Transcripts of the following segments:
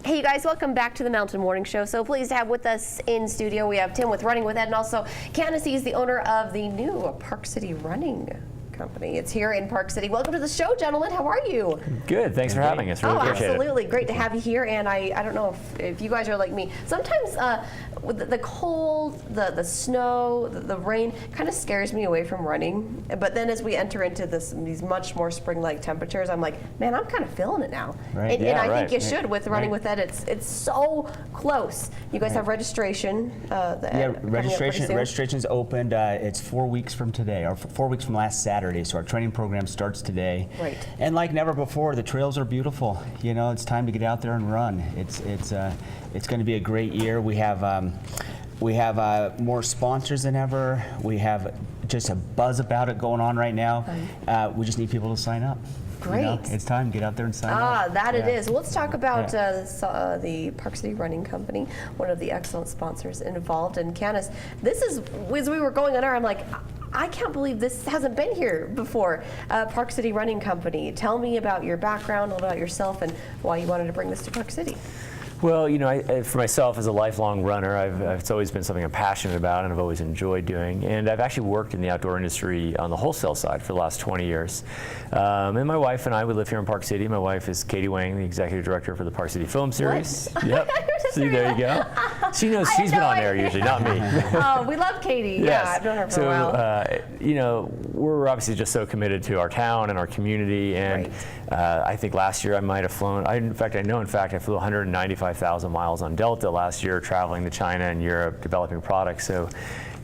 Hey, you guys, welcome back to the Mountain Morning Show. So pleased to have with us in studio, we have Tim with Running with Ed, and also Candace is the owner of the new Park City Running Company. It's here in Park City. Welcome to the show, gentlemen. How are you? Good. Thanks for having us. Really appreciate absolutely. it. Great to have you here. And I don't know if you guys are like me. Sometimes with the cold, the snow, the rain kind of scares me away from running. But then as we enter into these much more spring-like temperatures, I'm like, man, I'm kind of feeling it now. Right. And I think you should with Running with Ed. It's so close. You guys have registration. Registration's opened. It's 4 weeks from today, or 4 weeks from last Saturday. So our training program starts today. Right. And like never before, the trails are beautiful. You know, it's time to get out there and run. It's going to be a great year. We have more sponsors than ever. We have just a buzz about it going on right now. We just need people to sign up. Great. You know, it's time. Get out there and sign up. It is. Well, let's talk about the Park City Running Company, one of the excellent sponsors involved. And Candace, this is, as we were going on air, I'm like, I can't believe this hasn't been here before. Park City Running Company. Tell me about your background, a little about yourself, and why you wanted to bring this to Park City. Well, you know, for myself as a lifelong runner, it's always been something I'm passionate about and I've always enjoyed doing. And I've actually worked in the outdoor industry on the wholesale side for the last 20 years. And my wife and I, we live here in Park City. My wife is Katie Wang, the executive director for the Park City Film Series. What? Yep. See, there you go. She knows she's been on air usually, not me. Oh, we love Katie. Yes. Yeah, I've known her for a while. You know, we're obviously just so committed to our town and our community. And I think last year I might have flown, in fact, I flew 195,000 miles on Delta last year, traveling to China and Europe, developing products. So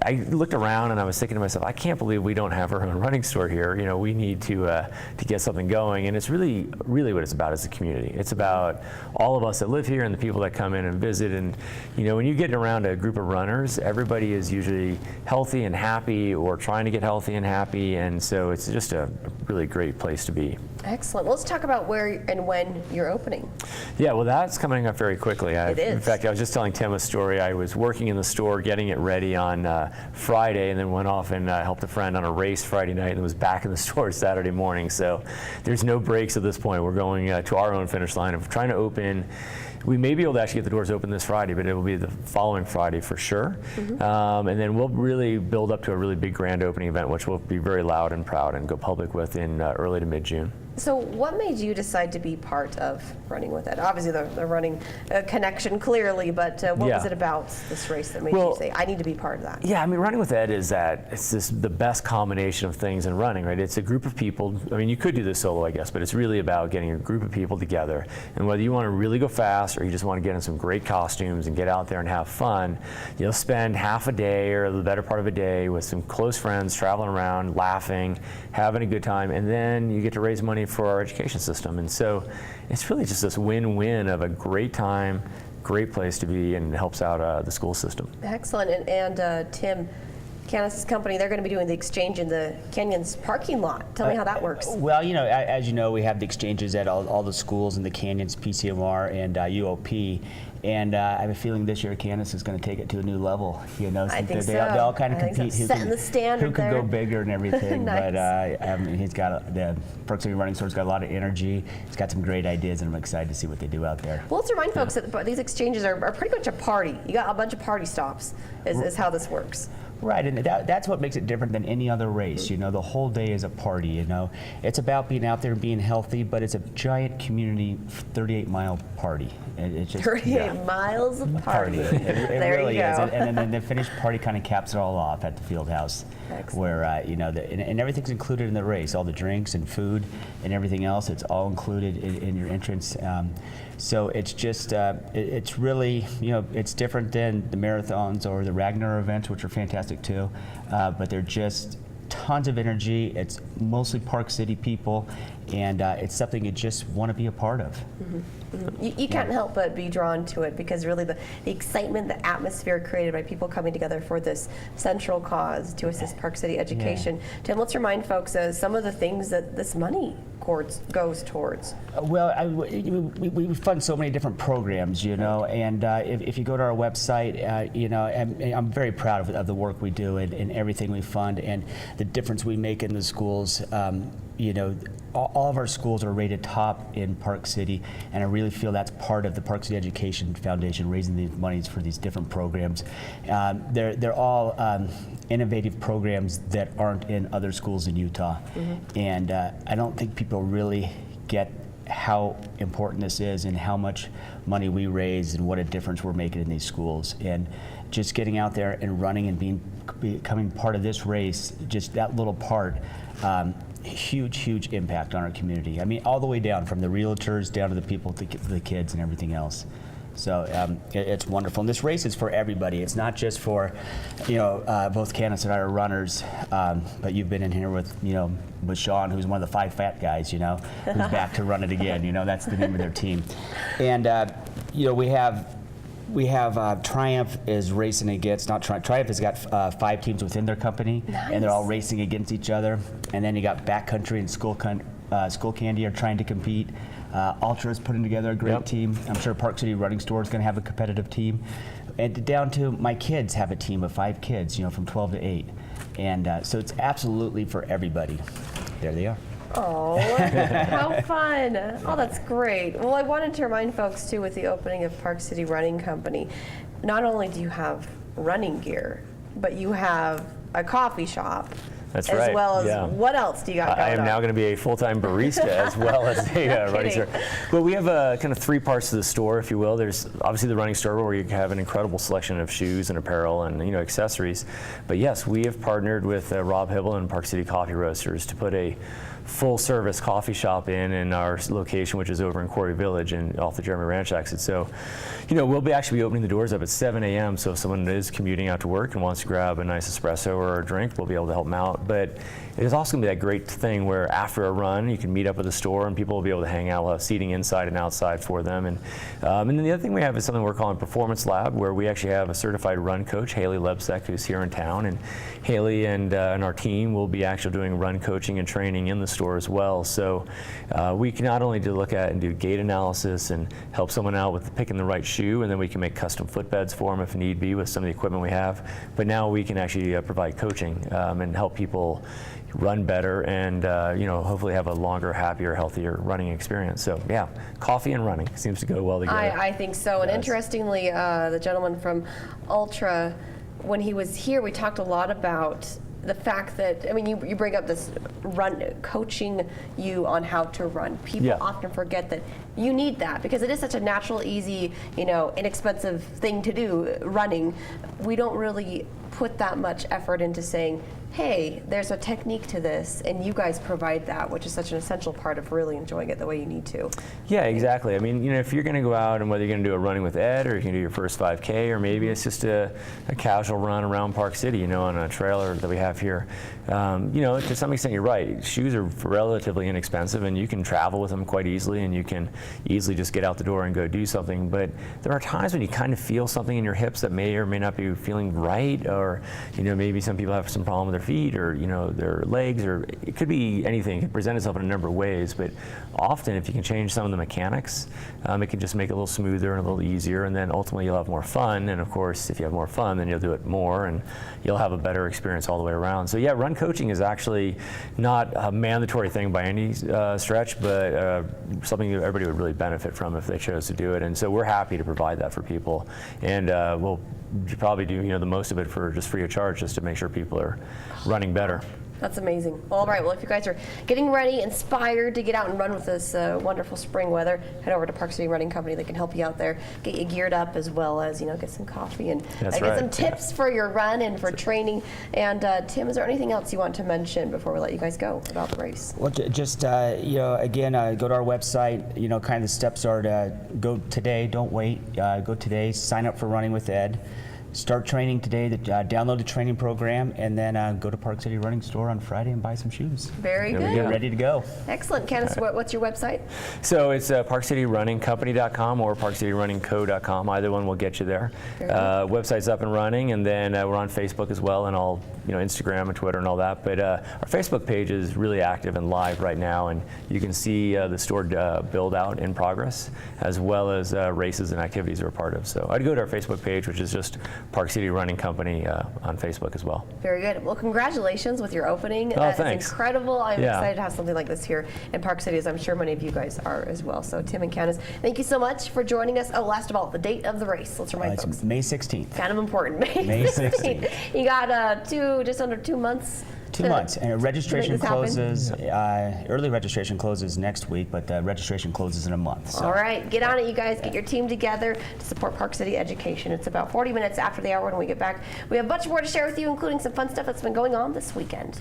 I looked around and I was thinking to myself, I can't believe we don't have our own running store here. You know, we need to get something going. And it's really what it's about is the community. It's about all of us that live here and the people that come in and visit. And, you know, when you get around a group of runners, everybody is usually healthy and happy or trying to get healthy and happy. And so it's just a really great place to be. Excellent. Let's talk about where and when you're opening. Yeah, well, that's coming up very quickly. It is. In fact, I was just telling Tim a story. I was working in the store, getting it ready on Friday, and then went off and helped a friend on a race Friday night, and was back in the store Saturday morning. So there's no breaks at this point. We're going to our own finish line of trying to open. We may be able to actually get the doors open this Friday, but it will be the following Friday for sure. And then we'll really build up to a really big grand opening event, which we'll be very loud and proud and go public with in early to mid-June. So what made you decide to be part of Running with Ed? Obviously the running connection clearly, but what was it about this race that made you say, I need to be part of that? Yeah, I mean, Running with Ed is the best combination of things in running, right? It's a group of people. I mean, you could do this solo, I guess, but it's really about getting a group of people together. And whether you want to really go fast or you just want to get in some great costumes and get out there and have fun, you'll spend half a day or the better part of a day with some close friends traveling around, laughing, having a good time, and then you get to raise money for our education system. And so it's really just this win-win of a great time, great place to be, and it helps out the school system. Excellent. And Tim, Candace's company, they're going to be doing the exchange in the Canyons parking lot. Tell me how that works. Well, you know, as you know, we have the exchanges at all the schools in the Canyons, PCMR, and UOP. And I have a feeling this year Candace is going to take it to a new level. You know, I think they all kind of compete. So. Setting the standard who can go bigger and everything. Nice. But he's got the Park City Running Store's got a lot of energy. He's got some great ideas, and I'm excited to see what they do out there. Well, let's remind folks that these exchanges are pretty much a party. You got a bunch of party stops. Is how this works. Right, and that's what makes it different than any other race. You know, the whole day is a party, you know. It's about being out there and being healthy, but it's a giant community 38-mile party. It's just 38 miles of party. It there really you go. is. And then the finished party kind of caps it all off at the field house. Excellent. Where, you know, and everything's included in the race. All the drinks and food and everything else, it's all included in your entrance. So it's just, it's really, you know, it's different than the marathons or the Ragnar events, which are fantastic too, but they're just tons of energy. It's mostly Park City people, and it's something you just want to be a part of. You can't help but be drawn to it because really the excitement, the atmosphere created by people coming together for this central cause to assist Park City education. Tim, let's remind folks some of the things that this money goes towards. Well, we fund so many different programs, you know, and if you go to our website, you know, I'm very proud of the work we do and everything we fund and the difference we make in the schools. all of our schools are rated top in Park City, and I really feel that's part of the Park City Education Foundation, raising the monies for these different programs. They're all innovative programs that aren't in other schools in Utah. And I don't think people really get how important this is and how much money we raise and what a difference we're making in these schools. And just getting out there and running and becoming part of this race, just that little part, huge impact on our community. I mean, all the way down from the realtors down to the people, to the kids and everything else. So it's wonderful. And this race is for everybody. It's not just for, both Candace and I are runners, but you've been in here with Sean, who's one of the 5 fat guys, who's back to run it again. That's the name of their team. And, we have Triumph is racing against, not Triumph has got 5 teams within their company, Nice. and they're all racing against each other. And then you got Backcountry and School Candy are trying to compete. Ultra is putting together a great team. I'm sure Park City Running Store is going to have a competitive team. And down to my kids have a team of 5 kids, from 12 to 8. And so it's absolutely for everybody. There they are. Oh, how fun. Oh, that's great. Well, I wanted to remind folks, too, with the opening of Park City Running Company, not only do you have running gear, but you have a coffee shop. That's as right. well as what else do you got going I am on? now going to be a full-time barista as well as a running store. Well, we have kind of 3 parts to the store, if you will. There's obviously the running store where you have an incredible selection of shoes and apparel and accessories. But yes, we have partnered with Rob Hibble and Park City Coffee Roasters to put a full-service coffee shop in our location, which is over in Quarry Village and off the Jeremy Ranch exit. So, we'll actually be opening the doors up at 7 a.m. So if someone is commuting out to work and wants to grab a nice espresso or a drink, we'll be able to help them out. But it is also going to be that great thing where after a run, you can meet up at the store and people will be able to hang out. We'll have seating inside and outside for them. And then the other thing we have is something we're calling Performance Lab, where we actually have a certified run coach, Haley Lebsek, who's here in town. And Haley and our team will be actually doing run coaching and training in the store as well. So we can not only look at and do gait analysis and help someone out with picking the right shoe, and then we can make custom footbeds for them if need be with some of the equipment we have. But now we can actually provide coaching and help people run better and hopefully have a longer, happier, healthier running experience. So yeah, coffee and running seems to go well together. I think so. And interestingly, the gentleman from Ultra, when he was here, we talked a lot about the fact that, you bring up this coaching you on how to run. People often forget that you need that because it is such a natural, easy, inexpensive thing to do, running. We don't really put that much effort into saying, hey, there's a technique to this, and you guys provide that, which is such an essential part of really enjoying it the way you need to. Yeah, exactly. If you're going to go out and whether you're going to do a running with Ed or you can do your first 5K, or maybe it's just a casual run around Park City, on a trailer that we have here. To some extent, you're right. Shoes are relatively inexpensive, and you can travel with them quite easily, and you can easily just get out the door and go do something. But there are times when you kind of feel something in your hips that may or may not be feeling right, or maybe some people have some problem with their feet or their legs, or it could be anything. It can present itself in a number of ways, but often if you can change some of the mechanics, it can just make it a little smoother and a little easier, and then ultimately you'll have more fun. And of course, if you have more fun, then you'll do it more and you'll have a better experience all the way around. So yeah, run coaching is actually not a mandatory thing by any stretch, but something that everybody would really benefit from if they chose to do it. And so we're happy to provide that for people, and we'll probably do the most of it for just free of charge, just to make sure people are running better. That's amazing. All right, well, if you guys are getting ready, inspired to get out and run with this wonderful spring weather, head over to Park City Running Company. They can help you out there, get you geared up, as well as get some coffee and get some tips for your run and for training. And Tim, is there anything else you want to mention before we let you guys go about the race? Well, just again, go to our website. Kind of the steps are to go today, don't wait. Go today, sign up for Running with Ed. Start training today, download the training program, and then go to Park City Running Store on Friday and buy some shoes. Very good. Get ready to go. Excellent. Candace, what's your website? So it's parkcityrunningcompany.com or parkcityrunningco.com. Either one will get you there. Website's up and running, and then we're on Facebook as well, and all Instagram and Twitter and all that. But our Facebook page is really active and live right now, and you can see the store build out in progress, as well as races and activities we're a part of. So I'd go to our Facebook page, which is just Park City Running Company on Facebook as well. Very good. Well, congratulations with your opening. Oh, thanks. It's incredible. I'm Yeah. excited to have something like this here in Park City, as I'm sure many of you guys are as well. So Tim and Candace, thank you so much for joining us. Oh, last of all, the date of the race. Let's remind folks. It's May 16th. Kind of important. May 16th. You got just under 2 months. 2 months, and registration this happen. closes. Early registration closes next week, but registration closes in a month. So. All right, get on it, you guys. Get your team together to support Park City education. It's about 40 minutes after the hour when we get back. We have a bunch more to share with you, including some fun stuff that's been going on this weekend.